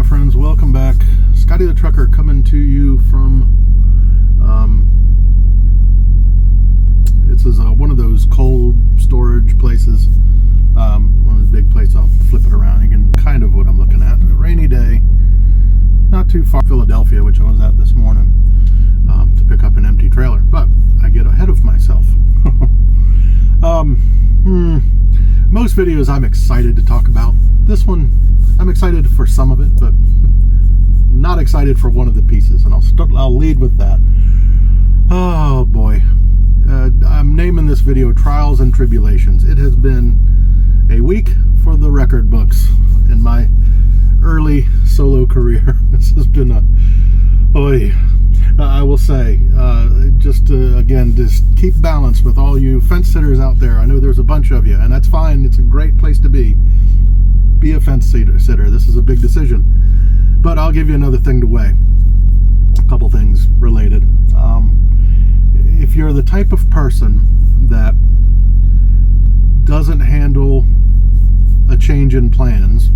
friends, welcome back. Scotty the Trucker coming to you from this is one of those cold storage places, one of the big places. I'll flip it around. You can kind of what I'm looking at. A rainy day, not too far from Philadelphia, which I was at this morning, to pick up an empty trailer, but I get ahead of myself. Most videos I'm excited to talk about. This one I'm excited for some of it, but not excited for one of the pieces, and I'll lead with that. Oh boy, I'm naming this video Trials and Tribulations. It has been a week for the record books in my early solo career. This has been I will say, again, just keep balance with all you fence sitters out there. I know there's a bunch of you, and that's fine. It's a great place to be. Be a fence sitter. This is a big decision. But I'll give you another thing to weigh. A couple things related. If you're the type of person that doesn't handle a change in plans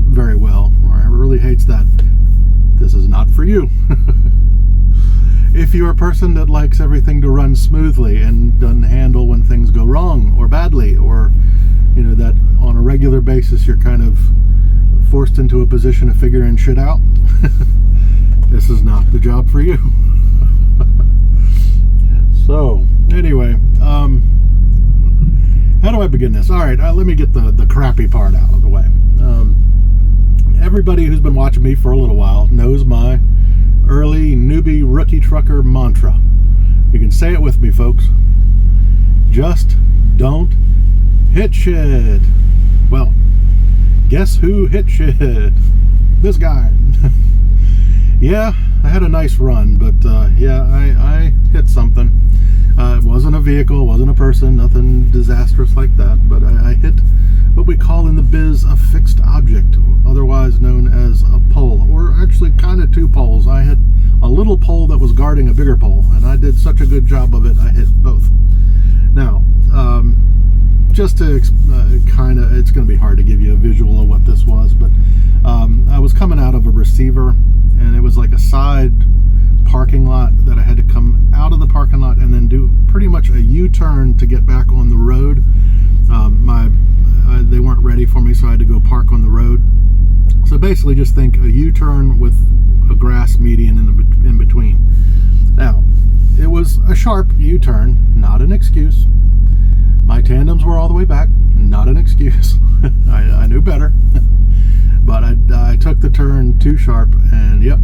very well, or really hates that, this is not for you. If you're a person that likes everything to run smoothly and doesn't handle when things go wrong or badly, or that on a regular basis you're kind of forced into a position of figuring shit out, this is not the job for you. So anyway, how do I begin this? All right, let me get the crappy part out of the way. Everybody who's been watching me for a little while knows my early newbie rookie trucker mantra. You can say it with me, folks. Just don't hit shit. Well, guess who hit shit? This guy. Yeah, I had a nice run, but yeah, I hit something. It wasn't a vehicle, it wasn't a person, nothing disastrous like that, but I hit what we call in the biz a fixed object, otherwise known as a pole, or actually kind of two poles. I had a little pole that was guarding a bigger pole, and I did such a good job of it, I hit both. Now, just to it's going to be hard to give you a visual of what this was, but I was coming out of a receiver, and it was like a side parking lot that I had to come out of the parking lot and then do pretty much a U-turn to get back on the road. They weren't ready for me, so I had to go park on the road. So basically just think a U-turn with a grass median in between. Now, it was a sharp U-turn, not an excuse. My tandems were all the way back, not an excuse. I knew better. But I took the turn too sharp, and yep,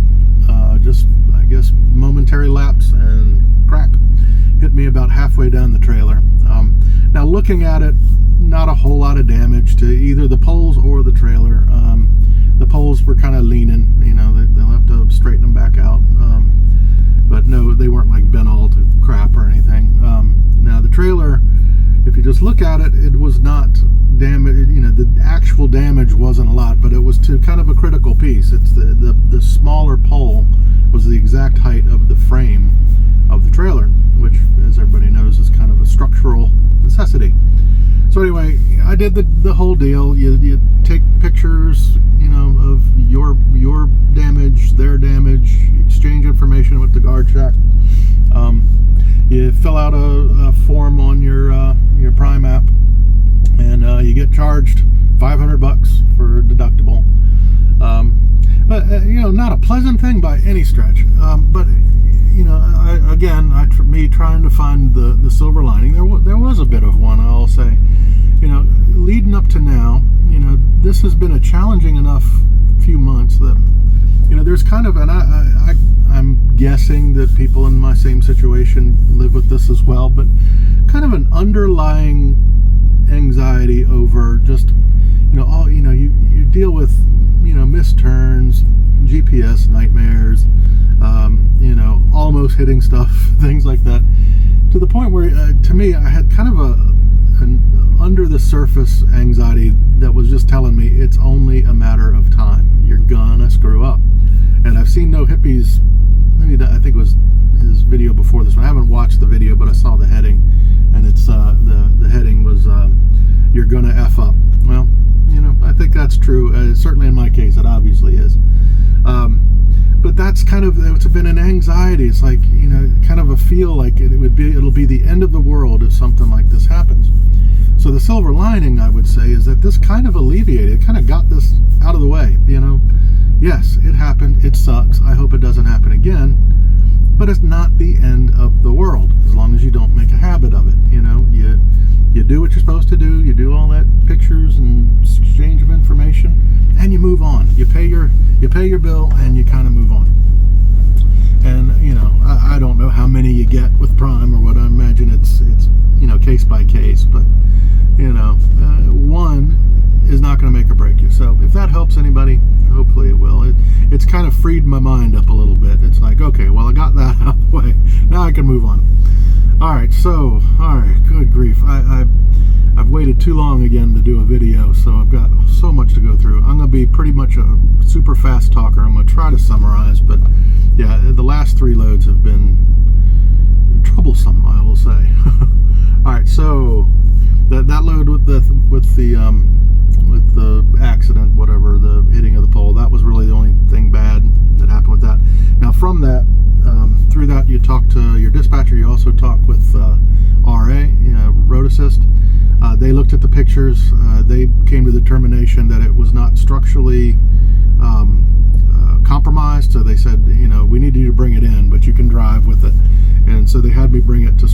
just, I guess, momentary lapse and crack. Hit me about halfway down the trailer. Now looking at it, not a whole lot of damage to either the poles or the trailer. The poles were kind of leaning, they'll have to straighten them back out. But no, they weren't like bent all to crap or anything. Now the trailer, if you just look at it, it was not damage. The actual damage wasn't a lot, but it was to kind of a critical piece. It's the smaller pole was the exact height of the frame of the trailer, which, as everybody knows, is kind of a structural necessity. So anyway, I did the whole deal. You take pictures, of your damage, their damage, exchange information with the guard shack. You fill out a form on your Prime app, and you get charged $500 for deductible. But not a pleasant thing by any stretch. But me trying to find the silver lining, there was a bit of one, I'll say. Leading up to now, this has been a challenging enough few months that there's kind of, and I'm guessing that people in my same situation live with this as well, but kind of an underlying anxiety over just you deal with missed turns, GPS nightmares, almost hitting stuff, things like that, to the point where to me I had kind of an under the surface anxiety that was just telling me it's only a matter of time. You're gonna screw up. And I've seen No Hippies, I think it was his video before this one. I haven't watched the video, but I saw the heading, and it's the heading was you're gonna F up. Well, I think that's true. Certainly in my case, it obviously is. But that's kind of, it's been an anxiety. It's like, kind of a feel like it'll be the end of the world if something like this happens. So the silver lining, I would say, is that this kind of alleviated, kind of got this out of the way. Yes, it happened. It sucks. I hope it doesn't happen again. But it's not the end of the world, as long as you don't make a habit of it. You do what you're supposed to do. You do all that pictures and exchange of information, and you move on. You pay your bill, and you kind of move on. And I don't know how many you get with Prime or what. I imagine it's case by case, but one is not going to make or break you. So if that helps anybody, hopefully it will. It's kind of freed my mind up a little bit. It's like, okay, well, I got that out of the way. Now I can move on. All right, good grief. I've waited too long again to do a video, so I've got so much to go through. I'm going to be pretty much a super fast talker. I'm going to try to summarize, but yeah, the last 3 loads have been troublesome, I will say. All right, so that load with the accident, whatever, the hitting of the pole, that was really the only thing bad that happened with that. Now from that, through that, you talk to your dispatcher. You also talk with RA, Road Assist. They looked at the pictures. They came to the determination that it was not structurally compromised. So they said, we need you to bring it in, but you can drive with it. And so they had me bring it to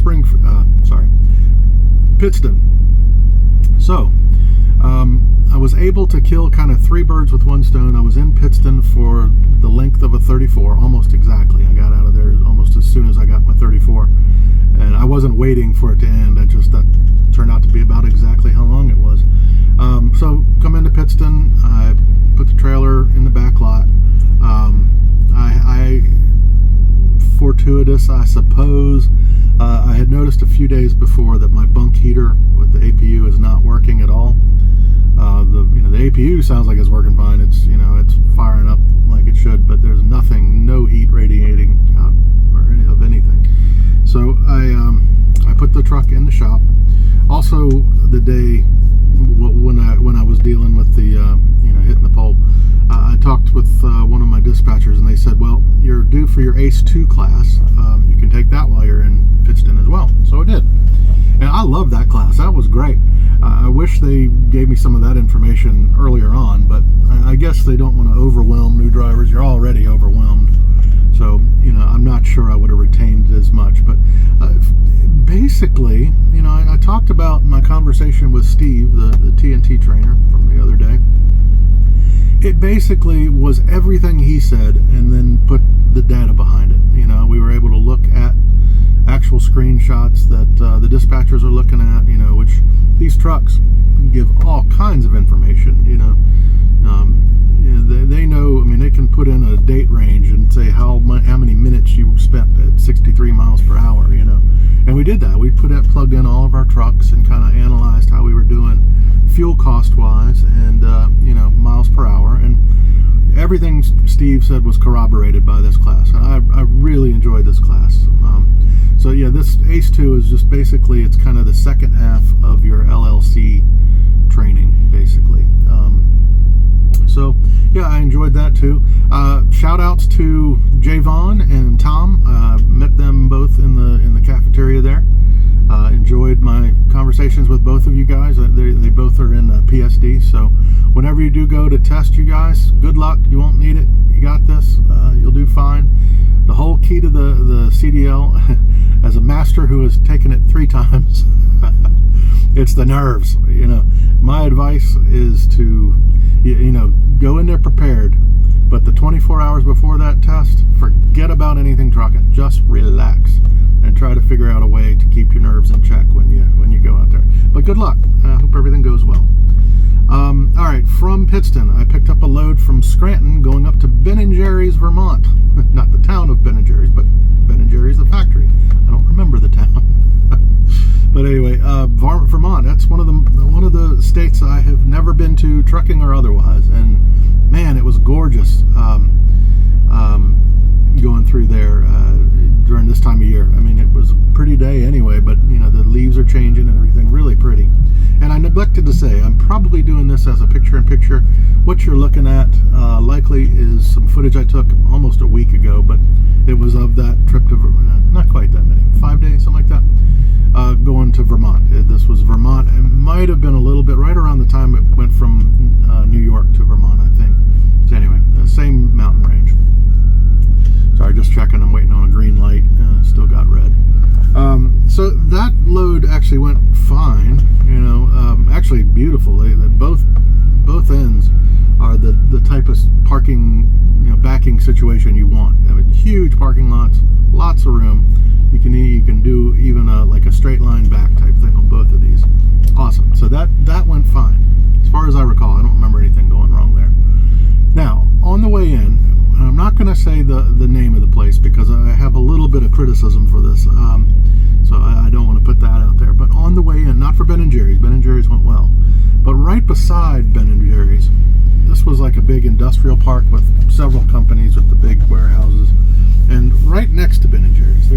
Pittston. So I was able to kill kind of 3 birds with 1 stone. I was in Pittston for the length of a 34, almost exactly. I got out of there almost as soon as I got my 34, and I wasn't waiting for it to end. That turned out to be about exactly how long it was. So come into Pittston, I put the trailer in the back lot. I fortuitous, I suppose, I had noticed a few days before that my bunk heater with the APU is not working at all. The APU sounds like it's working fine. It's it's firing up like it should, but there's no heat radiating out of anything. So I put the truck in the shop. Also, the day when I was dealing with the hitting the pole, I talked with one of my dispatchers, and they said, well, you're due for your ACE 2 class. You can take that while you're in Pittston as well. So I did, and I love that class. That was great. I wish they gave me some of that information earlier on, but I guess they don't want to overwhelm new drivers. You're already overwhelmed, so I'm not sure I would have retained as much. But basically, I talked about my conversation with Steve, the TNT trainer from the other day. It basically was everything he said, and then put the data behind it. We were able to look at actual screenshots that the dispatchers are looking at, which these trucks give all kinds of information. They know. I mean, they can put in a date range and say how many minutes you spent at 63 miles per hour. And we did that. We plugged in all of our trucks and kind of analyzed how we were doing fuel cost wise and miles per hour, and everything Steve said was corroborated by this class. And I really enjoyed this class. So yeah, this ACE 2 is just basically, it's kind of the second half of your LLC training, basically. So yeah, I enjoyed that too. Shout outs to Javon and Tom. Met them both in the cafeteria there. Enjoyed my conversations with both of you guys. They both are in PSD, so whenever you do go to test, you guys, good luck. You won't need it. You got this. You'll do fine. The whole key to the CDL, as a master who has taken it 3 times, it's the nerves. My advice is to go in there prepared, but the 24 hours before that test, forget about anything trucking. Just relax and try to figure out a way to keep your nerves in check when you go out there. But good luck. I hope everything goes well. All right, from Pittston, I picked up a load from Scranton going up to Ben & Jerry's, Vermont. Not the town of Ben & Jerry's, but Ben & Jerry's, the factory. I don't remember the town. But anyway, Vermont, that's one of the states I have never been to, trucking or otherwise. And man, it was gorgeous going through there during this time of year. I mean, it was a pretty day anyway, but the leaves are changing and everything, really pretty. And I neglected expected to say. I'm probably doing this as a picture-in-picture. What you're looking at likely is some footage I took almost a week ago, but it was of that trip to not quite that many, 5 days, something like that, going to Vermont. This was Vermont. It might have been a little bit right around the time it went from New York to Vermont, I think. So anyway, same mountain range. Sorry, just checking. I'm waiting on a green light. Still got red. So that load actually went fine. Actually beautiful. Both ends are the type of parking, backing situation you want. I mean, huge parking lots, lots of room. You can do even like a straight line back type thing on both of these. Awesome. So that went fine. As far as I recall, I don't remember anything going wrong there. Now, on the way in, I'm not going to say the name of the place because I have a little bit of criticism for this, so I don't want to put that out there. But on the way in, not for Ben & Jerry's. Ben & Jerry's went well. But right beside Ben & Jerry's, this was like a big industrial park with several companies with the big warehouses. And right next to Ben & Jerry's,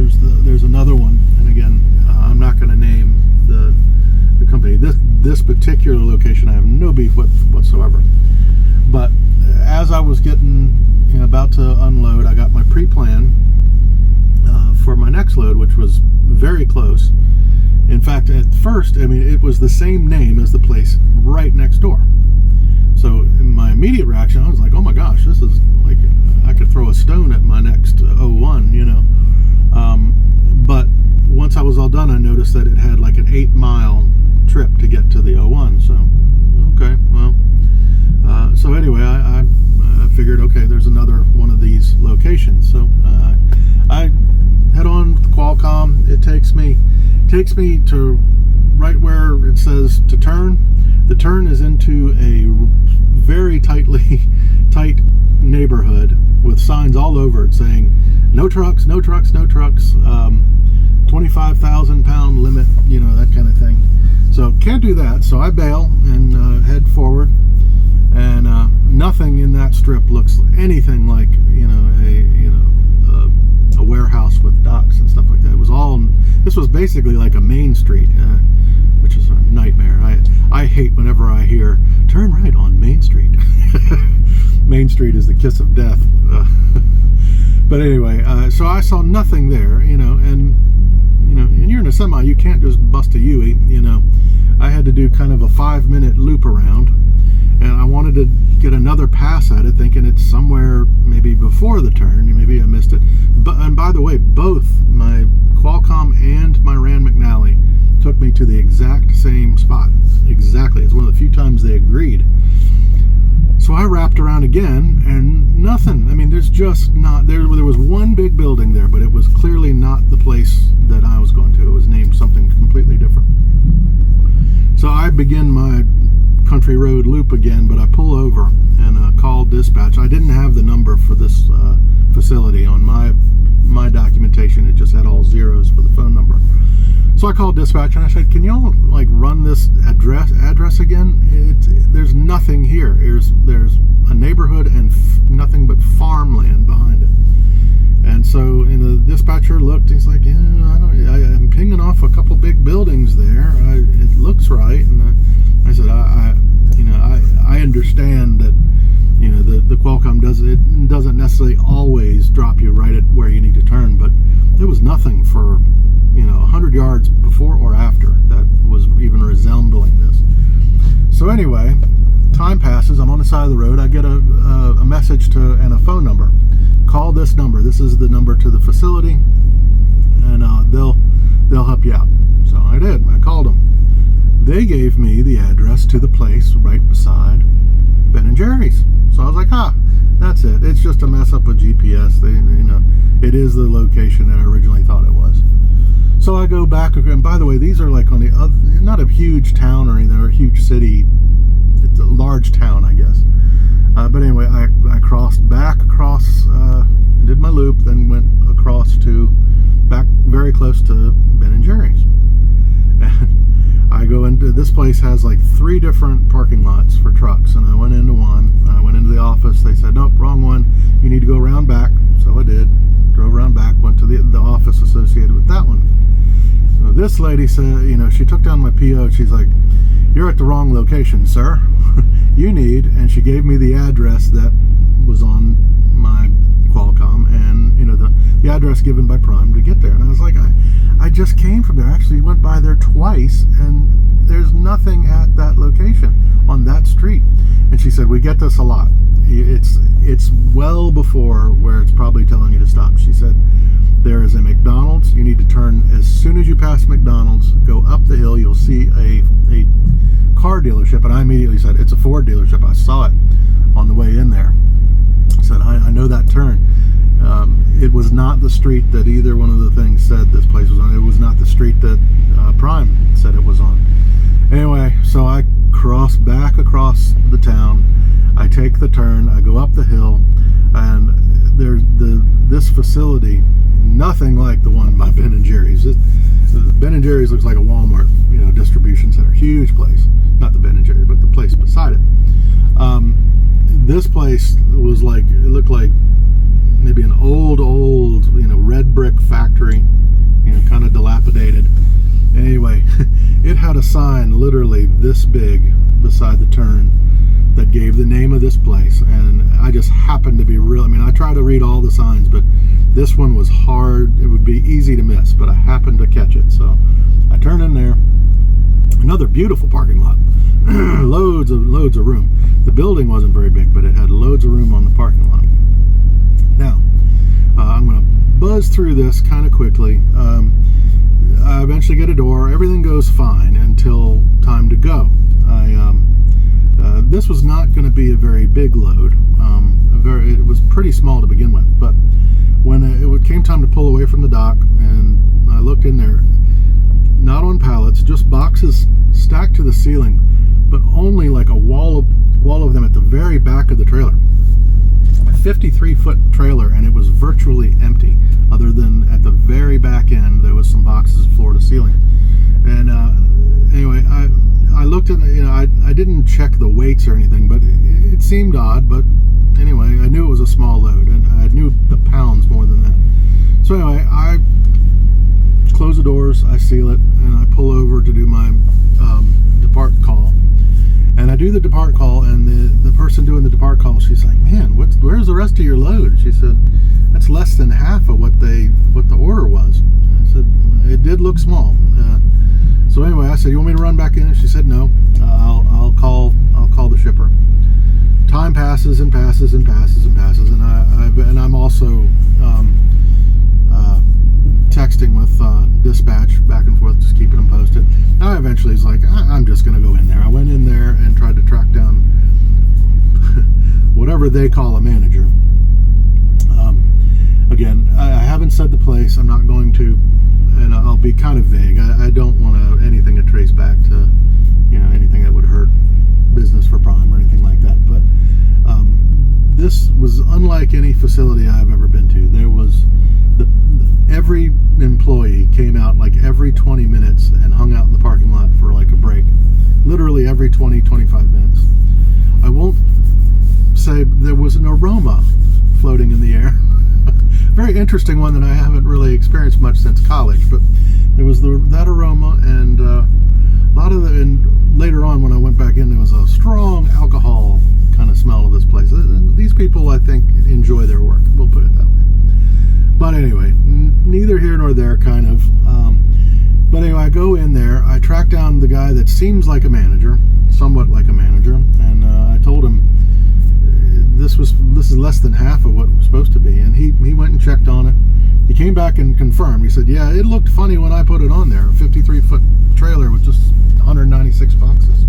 there's another one. And again, I'm not going to name the company. This particular location I have no beef with whatsoever. But as I was getting about to unload, I got my pre-plan for my next load, which was very close. In fact, at first, it was the same name as the place right next door. So in my immediate reaction, I was like, oh my gosh, this is like, I could throw a stone at my next 01, but once I was all done, I noticed that it had like an 8-mile trip to get to the 01. So, okay, well, so anyway, I figured, okay, there's another one of these locations. So I head on with Qualcomm. It takes me to right where it says to turn. The turn is into a very tight neighborhood with signs all over it saying no trucks, no trucks, no trucks, 25,000 pound limit, that kind of thing. So can't do that. So I bail and head forward, and nothing in that strip looks anything like a warehouse with docks and stuff like that. This was basically like a main street, which is a nightmare. I hate whenever I hear turn right on Main Street. Main Street is the kiss of death. But anyway, so I saw nothing there, and you're in a semi, you can't just bust a U-ey, I had to do kind of a 5-minute loop around, and I wanted to get another pass at it, thinking it's somewhere maybe before the turn. Maybe I missed it. And by the way, both my Qualcomm and my Rand McNally took me to the exact same spot. Exactly. It's one of the few times they agreed. So I wrapped around again, and nothing. There's just not there. There was one big building there, but it was clearly not the place that I was going to. It was named something completely different. So I begin my country road loop again, but I pull over and call dispatch. I didn't have the number for this facility on my documentation. It just had all zeros for the phone number. So I called dispatch and I said, can y'all run this address again? There's nothing here. There's a neighborhood and nothing but farmland behind it. And so the dispatcher looked. He's like, I'm pinging off a couple big buildings there. It looks right. And I said, I understand that the Qualcomm doesn't necessarily always drop you right at where you need to turn, but there was nothing for 100 yards before or after that was even resembling this. So anyway, time passes. I'm on the side of the road. I get a message and a phone number. Call this number. This is the number to the facility, and they'll help you out. So I did. I called them. They gave me the address to the place right beside Ben & Jerry's. So I was like, that's it. It's just a mess up with GPS. It is the location that I originally thought it was. So I go back, and by the way, these are like on the other, not a huge town or anything, or a huge city. It's a large town, I guess. But anyway, I crossed back across, did my loop, then went across back very close to Ben & Jerry's. And I go into, this place has like 3 different parking lots for trucks, and I went into one. I went into the office. They said, nope, wrong one. You need to go around back. So I did. Drove around back, went to the office associated with that one. This lady said, she took down my PO. She's like, "You're at the wrong location, sir. You need," and she gave me the address that was on my Qualcomm, and the address given by Prime to get there. And I was like, I just came from there. I actually went by there twice, and there's nothing at that location on that street. And she said, "We get this a lot. It's well before where it's probably telling you to stop." She said, "There is a McDonald's. You need to turn as soon as you pass McDonald's, go up the hill. You'll see a car dealership." And I immediately said, "It's a Ford dealership. I saw it on the way in there." I said, I know that turn. It was not the street that either one of the things said this place was on. It was not the street that Prime said it was on. Anyway, so I cross back across the town. I take the turn. I go up the hill, and there's this facility, nothing like the one by Ben and Jerry's. Ben and Jerry's looks like a Walmart, distribution center, huge place. Not the Ben and Jerry, but the place beside it. This place was like, it looked like maybe an old, red brick factory, kind of dilapidated. Anyway, it had a sign literally this big beside the turn that gave the name of this place, and I just happened to be I try to read all the signs, but this one was hard. It would be easy to miss, but I happened to catch it, so I turned in there. Another beautiful parking lot. loads of room. The building wasn't very big, but it had loads of room on the parking lot. Now, I'm going to buzz through this kind of quickly. I eventually get a door. Everything goes fine until time to go. This was not going to be a very big load. It was pretty small to begin with. But when it came time to pull away from the dock, and I looked in there, not on pallets, just boxes stacked to the ceiling, but only like a wall of them at the very back of the trailer. A 53-foot trailer, and it was virtually empty, other than at the very back end there was some boxes floor to ceiling. And anyway, I looked at I didn't check the weights or anything, but it seemed odd. But anyway, I knew it was a small load, and I knew the pounds more than that. So anyway, I close the doors, I seal it, and I pull over to do my depart call. And I do the depart call, and the person doing the depart call, she's like, "Man, where's the rest of your load?" She said, "That's less than half of what the order was." I said, "It did look small." So anyway, I said, "You want me to run back in?" And she said, "No, I'll call the shipper." Time passes and passes and passes and passes, and I'm also texting with dispatch back and forth, just keeping them posted. I eventually was like, I'm just going to go in there. I went in there and tried to track down whatever they call a manager. Again, I haven't said the place. I'm not going to, and I'll be kind of vague. I don't want anything to trace back to, anything that would hurt business for Prime or anything like that. But this was unlike any facility I've ever been to. There was every employee came out like every 20 minutes and hung out in the parking lot for like a break. Literally every 20-25 minutes. I won't say there was an aroma floating in the air. Very interesting one that I haven't really experienced much since college, but there was that aroma, and and later on when I went back in, there was a strong alcohol kind of smell of this place. These people, I think, enjoy their work. We'll put it that way. But anyway, neither here nor there, kind of. But anyway, I go in there. I track down the guy that seems like a manager, somewhat like a manager, and I told him this is less than half of what it was supposed to be. And he went and checked on it. He came back and confirmed. He said, "Yeah, it looked funny when I put it on there. A 53-foot trailer with just 196 boxes."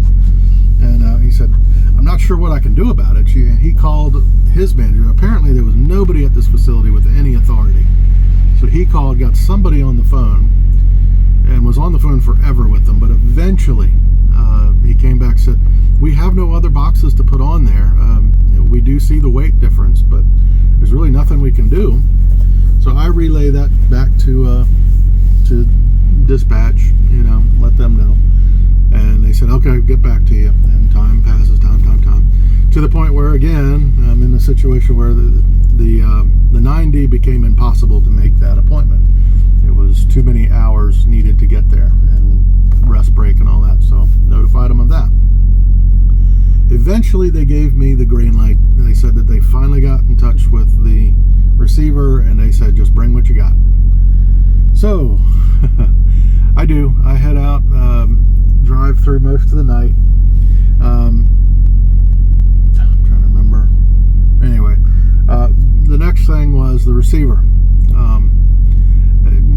And he said, "I'm not sure what I can do about it." He called his manager. Apparently there was nobody at this facility with any authority. So he called, got somebody on the phone, and was on the phone forever with them. But eventually he came back and said, "We have no other boxes to put on there. We do see the weight difference, but there's really nothing we can do." So I relay that back to dispatch, let them know. And they said, "Okay, get back to you." And time passes, time. To the point where, again, I'm in a situation where the 9D became impossible to make that appointment. It was too many hours needed to get there, and rest break and all that, so no notified them of that. Eventually, they gave me the green light. They said that they finally got in touch with the receiver, and they said, just bring what you got. So, I do. I head out, drive through most of the night. I'm trying to remember. Anyway, the next thing was the receiver.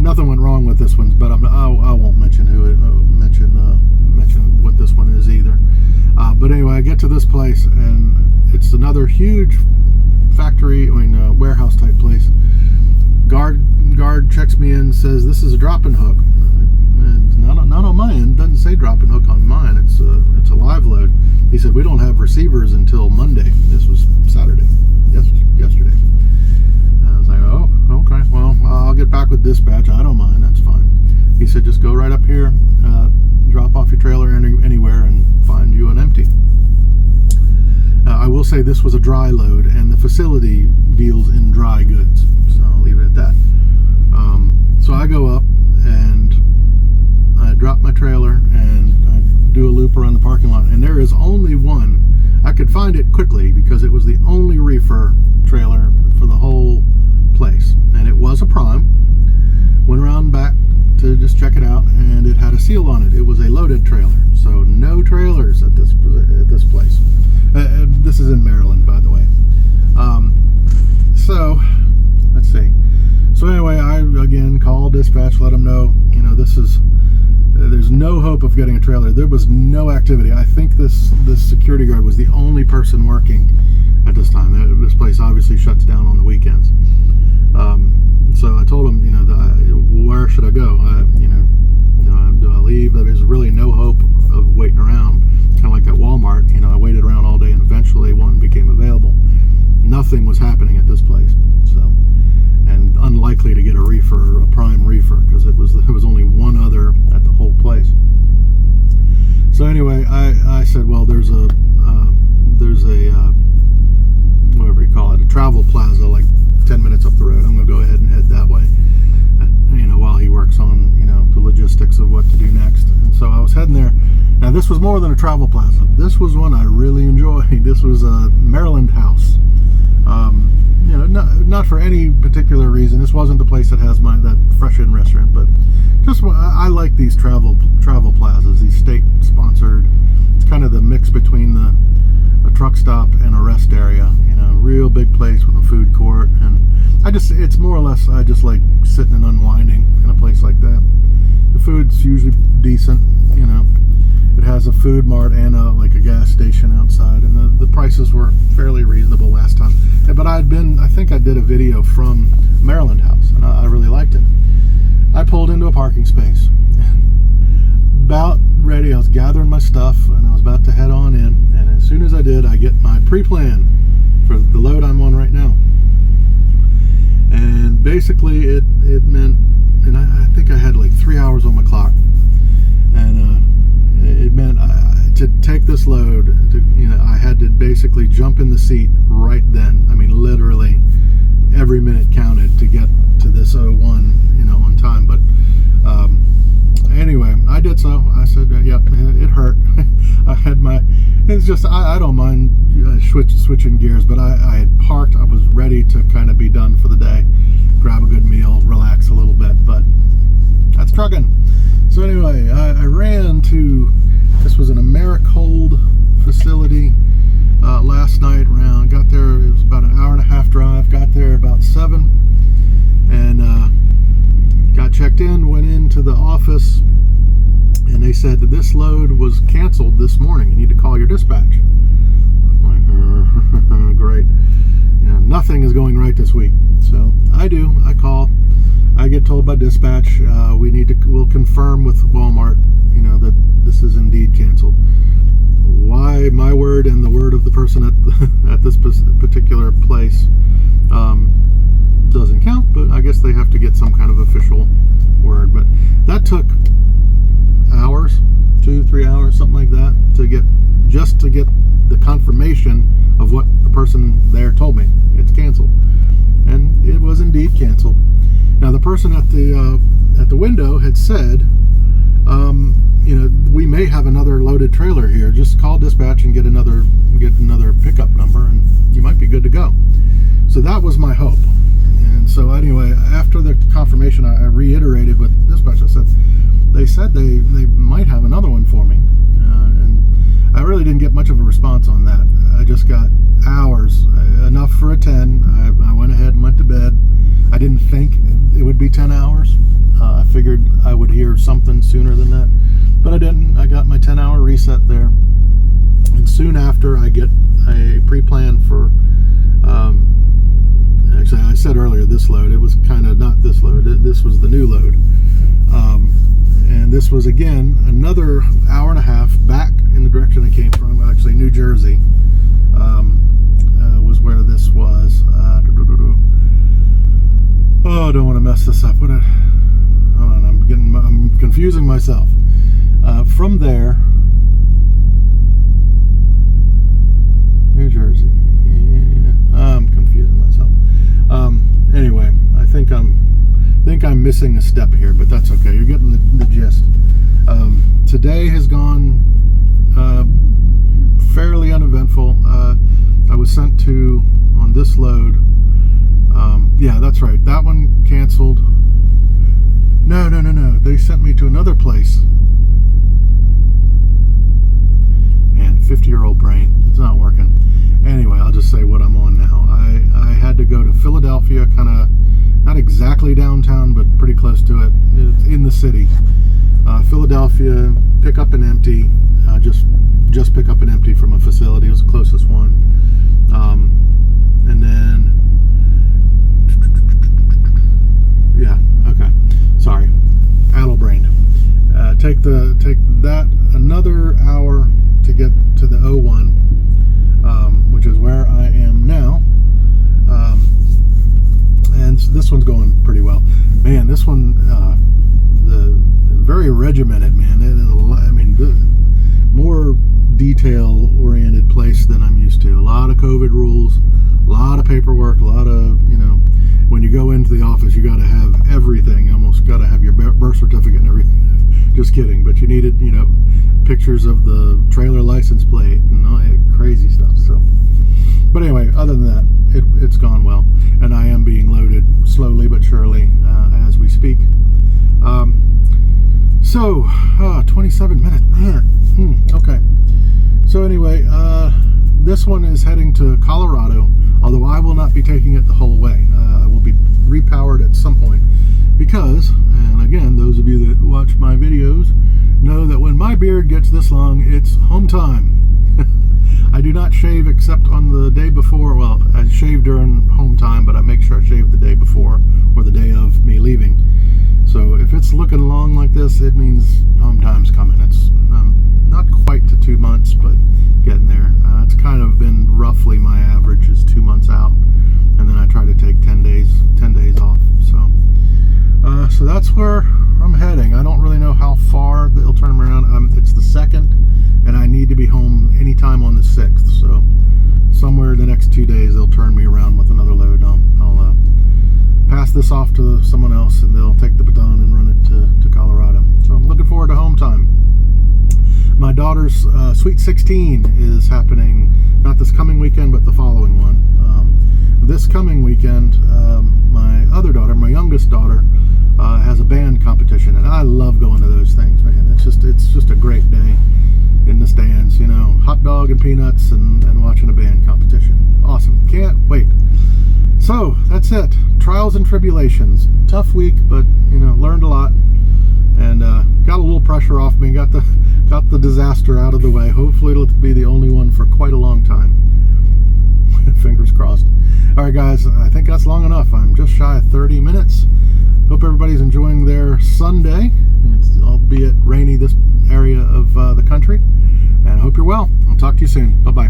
Nothing went wrong with this one, but I won't mention who it, mention what this one is either. But anyway, I get to this place, and it's another huge factory, warehouse type place. Guard checks me in, says this is a drop-in hook, and not on my end. Doesn't say drop-in hook on mine. It's a live load. He said we don't have receivers until Monday. This was Saturday. Yesterday. I was like, oh, okay. Well, I'll get back with dispatch. I don't mind. That's fine. He said just go right up here, drop off your trailer anywhere, and find you an empty. I will say this was a dry load, and the facility deals in dry goods, so I'll leave it at that. So I go up and I drop my trailer and I do a loop around the parking lot, and there is only one. I could find it quickly because it was the only reefer trailer for the whole place, and it was a Prime. Went around back to just check it out, and it had a seal on it. It was a loaded trailer, so no trailers at this place. This is in Maryland, by the way. So let's see. So anyway, I again call dispatch, let them know, there's no hope of getting a trailer. There was no activity. I think this security guard was the only person working at this time. This place obviously shuts down on the weekends. So I told him, where should I go? Do I leave? There's really no hope of waiting around. Kind of like at Walmart, I waited around all day, and eventually one became available. Nothing was happening at this place, and unlikely to get a Prime reefer, because there was only one other at the whole place. So anyway, I said, well, there's a whatever you call it, a travel plaza like 10 minutes up the road. I'm going to go ahead and head that way, while he works on, the logistics of what to do next. And so I was heading there. Now, this was more than a travel plaza. This was one I really enjoyed. This was a Maryland house. Not for any particular reason. This wasn't the place that has that fresh-in restaurant, but just I like these travel plazas, these state-sponsored. It's kind of the mix between a truck stop and a rest area. Real big place with a food court, and it's more or less, I just like sitting and unwinding in a place like that. The food's usually decent. It has a food mart and a gas station outside, and the prices were fairly reasonable last time. But I think I did a video from Maryland House, and I really liked it. I pulled into a parking space, and about ready, I was gathering my stuff, and I was about to head on in, and as soon as I did, I get my pre-plan for the load I'm on right now. And basically it meant, and I think I had 3 hours on my clock, and it meant to take this load, I had to basically jump in the seat right then. I mean, literally every minute counted to get to this 01, on time. But anyway, I did so. I said, yep, it hurt. It's just, I don't mind switching gears, but I had parked. I was ready to kind of be done for the day, grab a good meal, relax a little bit, but that's trucking. So anyway, I ran to, this was an Americold facility last night around, got there, it was about an hour and a half drive, got there about 7, and got checked in, went into the office, and they said that this load was canceled this morning. You need to call your dispatch. I'm like, great. Nothing is going right this week. So I call. I get told by dispatch, we'll confirm with Walmart, that this is indeed canceled. Why my word and the word of the person at this particular place doesn't count, but I guess they have to get some kind of official word. But that took hours, 2-3 hours, something like that, to get the confirmation of what the person there told me. It's canceled, and it was indeed canceled. Now, the person at the window had said, we may have another loaded trailer here. Just call dispatch and get another pickup number, and you might be good to go. So that was my hope. And so anyway, after the confirmation, I reiterated with dispatch. I said, they said they might have another one for me, and I really didn't get much of a response on that. I just got hours, enough for a 10. I went ahead and went to bed. I didn't think it would be 10 hours. I figured I would hear something sooner than that, but I didn't. I got my 10-hour reset there, and soon after I get a pre-plan for, actually I said earlier this load. It was kind of not this load. This was the new load, and this was again another hour and a half back in the direction I came from. Actually, New Jersey was where this was. Oh, I don't want to mess this up. Hold on, I'm confusing myself. From there, New Jersey. Yeah, I'm confusing myself. Anyway, I think I'm missing a step here, but that's okay. You're getting the gist. Today has gone fairly uneventful. I was sent to, on this load, yeah, that's right, that one canceled. No, they sent me to another place. Man, 50-year-old brain, it's not working. Anyway, I'll just say what I'm on now. I had to go to Philadelphia, kind of not exactly downtown, but pretty close to it. It's in the city. Philadelphia, pick up an empty, just pick up an empty from a facility. It was the closest one. And then, yeah, okay, sorry, addle-brained. Take that another hour to get to the 01, which is where I am now. And this one's going pretty well. Man, this one, the very regimented, man. I mean, more detail-oriented place than I'm used to. A lot of COVID rules, a lot of paperwork, a lot of, when you go into the office, you got to have everything. You almost got to have your birth certificate and everything. Just kidding, but you needed, pictures of the trailer license plate and all that crazy stuff. So, but anyway, other than that, it's gone well, and I am being loaded slowly but surely as we speak. 27 minutes, man. Okay. So anyway, this one is heading to Colorado, although I will not be taking it the whole way. I will be repowered at some point because, and again, those of you that watch my videos know that when my beard gets this long, it's home time. I do not shave except on the day before. Well, I shave during home time, but I make sure I shave the day before or the day of me leaving. So if it's looking long like this, it means home time's coming. It's not quite to 2 months, but getting there. It's kind of been roughly my average is 2 months out, and then I try to take 10 days off. So that's where I'm heading. I don't really know how far they'll turn me around. It's the 2nd, and I need to be home anytime on the 6th. So somewhere in the next 2 days, they'll turn me around with another load. I'll pass this off to someone else, and they'll take the baton and run it to Colorado. So I'm looking forward to home time. My daughter's Sweet 16 is happening not this coming weekend, but the following one. This coming weekend, my other daughter, my youngest daughter, has a band competition, and I love going to those things, man. It's just a great day in the stands, hot dog and peanuts and watching a band competition. Awesome. Can't wait. So that's it. Trials and tribulations. Tough week, but learned a lot, and got a little pressure off me. Got the disaster out of the way. Hopefully it'll be the only one for quite a long time. Fingers crossed. All right, guys, I think that's long enough. I'm just shy of 30 minutes. Hope everybody's enjoying their Sunday. It's albeit rainy this area of the country, and I hope you're well. I'll talk to you soon. Bye-bye.